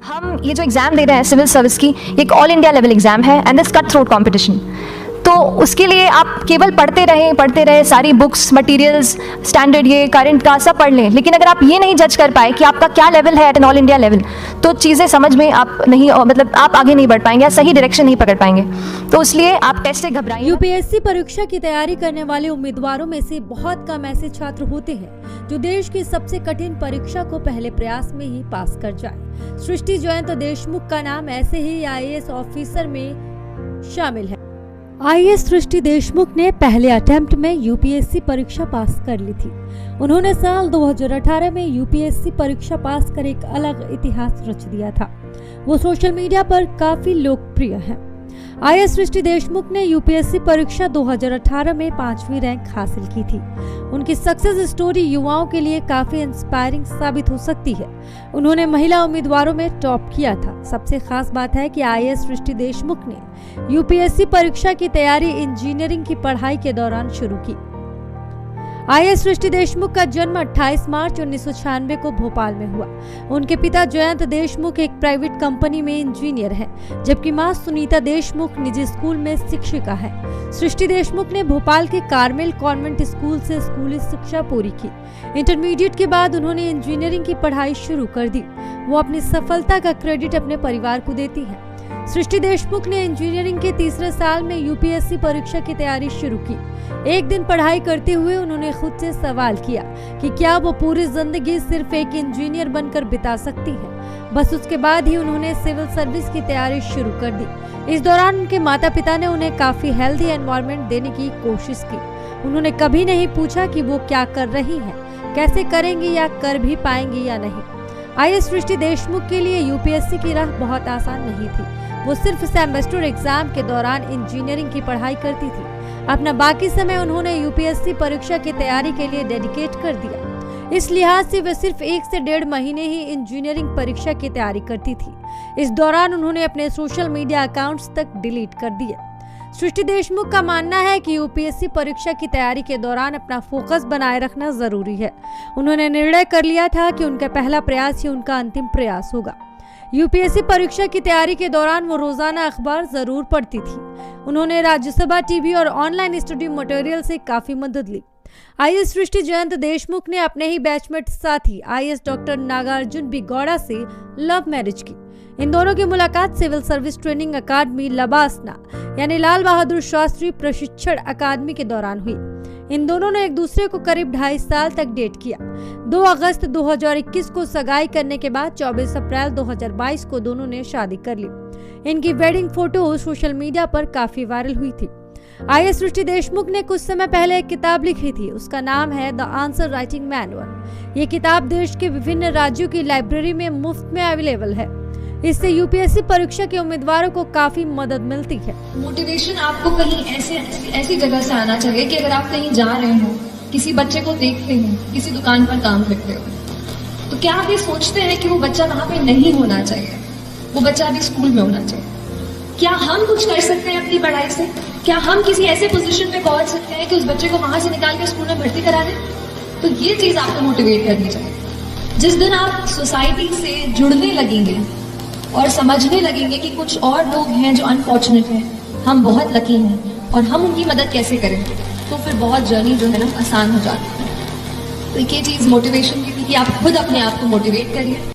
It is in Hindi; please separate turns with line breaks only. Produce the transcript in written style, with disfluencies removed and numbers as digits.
हम ये जो एग्ज़ाम दे रहे हैं सिविल सर्विस की, एक ऑल इंडिया लेवल एग्ज़ाम है and this cut throat competition. तो उसके लिए आप केवल पढ़ते रहें, सारी बुक्स, मटेरियल्स, स्टैंडर्ड ये करंट का सब पढ़ लें, लेकिन अगर आप ये नहीं जज कर पाए कि आपका क्या लेवल है at an all India level, तो चीज़ें समझ में आप नहीं, मतलब आप आगे नहीं बढ़ पाएंगे या सही डायरेक्शन नहीं पकड़ पाएंगे। तो इसलिए आप टेस्ट से घबराइए।
यूपीएससी परीक्षा की तैयारी करने वाले उम्मीदवारों में से बहुत कम ऐसे छात्र होते हैं जो देश की सबसे कठिन परीक्षा को पहले प्रयास में ही पास कर जाए। सृष्टि जयंत देशमुख का नाम ऐसे ही आईएएस ऑफिसर में शामिल है। आईएएस सृष्टि देशमुख ने पहले अटेम्प्ट में यूपीएससी परीक्षा पास कर ली थी। उन्होंने साल 2018 में यूपीएससी परीक्षा पास कर एक अलग इतिहास रच दिया था। वो सोशल मीडिया पर काफी लोकप्रिय है। आईएएस सृष्टि देशमुख ने यूपीएससी परीक्षा 2018 में 5वीं रैंक हासिल की थी। उनकी सक्सेस स्टोरी युवाओं के लिए काफी इंस्पायरिंग साबित हो सकती है। उन्होंने महिला उम्मीदवारों में टॉप किया था। सबसे खास बात है कि आईएएस सृष्टि देशमुख ने यूपीएससी परीक्षा की तैयारी इंजीनियरिंग की पढ़ाई के दौरान शुरू की। आईएएस सृष्टि देशमुख का जन्म 28 मार्च 1996 को भोपाल में हुआ। उनके पिता जयंत देशमुख एक प्राइवेट कंपनी में इंजीनियर हैं, जबकि मां सुनीता देशमुख निजी स्कूल में शिक्षिका है। सृष्टि देशमुख ने भोपाल के कार्मेल कॉन्वेंट स्कूल से स्कूली शिक्षा पूरी की। इंटरमीडिएट के बाद उन्होंने इंजीनियरिंग की पढ़ाई शुरू कर दी। वो अपनी सफलता का क्रेडिट अपने परिवार को देती है। सृष्टि देशमुख ने इंजीनियरिंग के तीसरे साल में यूपीएससी परीक्षा की तैयारी शुरू की। एक दिन पढ़ाई करते हुए उन्होंने खुद से सवाल किया कि क्या वो पूरी जिंदगी सिर्फ एक इंजीनियर बनकर बिता सकती है। बस उसके बाद ही उन्होंने सिविल सर्विस की तैयारी शुरू कर दी। इस दौरान उनके माता पिता ने उन्हें काफी हेल्दी एनवायरनमेंट देने की कोशिश की। उन्होंने कभी नहीं पूछा कि वो क्या कर रही हैं, कैसे करेंगी या कर भी पाएंगी या नहीं। आईएएस सृष्टि देशमुख के लिए यूपीएससी की राह बहुत आसान नहीं थी। वो सिर्फ सेमेस्टर एग्जाम के दौरान इंजीनियरिंग की पढ़ाई करती थी। अपना बाकी समय उन्होंने यूपीएससी परीक्षा की तैयारी के लिए डेडिकेट कर दिया। इस लिहाज से वे सिर्फ 1 से 1.5 महीने ही इंजीनियरिंग परीक्षा की तैयारी करती थी। इस दौरान उन्होंने अपने सोशल मीडिया अकाउंट्स तक डिलीट कर दिए। सृष्टि देशमुख का मानना है कि यूपीएससी परीक्षा की तैयारी के दौरान अपना फोकस बनाए रखना जरूरी है। उन्होंने निर्णय कर लिया था कि उनका पहला प्रयास ही उनका अंतिम प्रयास होगा। यूपीएससी परीक्षा की तैयारी के दौरान वो रोजाना अखबार जरूर पढ़ती थी। उन्होंने राज्यसभा टीवी और ऑनलाइन स्टडी मटेरियल से काफी मदद ली। आईएएस सृष्टि जयंत देशमुख ने अपने ही बैचमेट साथी IAS doctor Nagarjun B Gowda से लव मैरिज की। इन दोनों की मुलाकात civil service training academy LBSNAA यानी लाल बहादुर शास्त्री प्रशिक्षण अकादमी के दौरान हुई। इन दोनों ने एक दूसरे को करीब 2.5 साल तक डेट किया। 2 अगस्त 2021 को सगाई करने के बाद 24 अप्रैल 2022 को दोनों ने शादी कर ली। इनकी वेडिंग फोटो सोशल मीडिया पर काफी वायरल हुई थी। आईएएस सृष्टि देशमुख ने कुछ समय पहले एक किताब लिखी थी। उसका नाम है द आंसर राइटिंग मैनुअल। ये किताब देश के विभिन्न राज्यों की लाइब्रेरी में मुफ्त में अवेलेबल है। इससे यूपीएससी परीक्षा के उम्मीदवारों को काफी मदद मिलती है।
मोटिवेशन आपको कहीं ऐसी जगह से आना चाहिए कि अगर आप कहीं जा रहे हो, किसी बच्चे को देखते हो, किसी दुकान पर काम करते हो, तो क्या आप ये सोचते हैं कि वो बच्चा वहां पे नहीं होना चाहिए, वो बच्चा अभी स्कूल में होना चाहिए? क्या हम कुछ कर सकते हैं अपनी पढ़ाई से? क्या हम किसी ऐसे पोजीशन पे पहुंच सकते हैं कि उस बच्चे को वहां से निकाल के स्कूल में भर्ती करा दें? तो ये चीज आपको मोटिवेट करनी चाहिए। जिस दिन आप सोसाइटी से जुड़ने लगेंगे और समझने लगेंगे कि कुछ और लोग हैं जो अनफॉर्चुनेट हैं, हम बहुत लकी हैं और हम उनकी मदद कैसे करें, तो फिर बहुत जर्नी जो है ना आसान हो जाती है। तो ये चीज़ मोटिवेशन की थी कि आप खुद अपने आप को मोटिवेट करिए।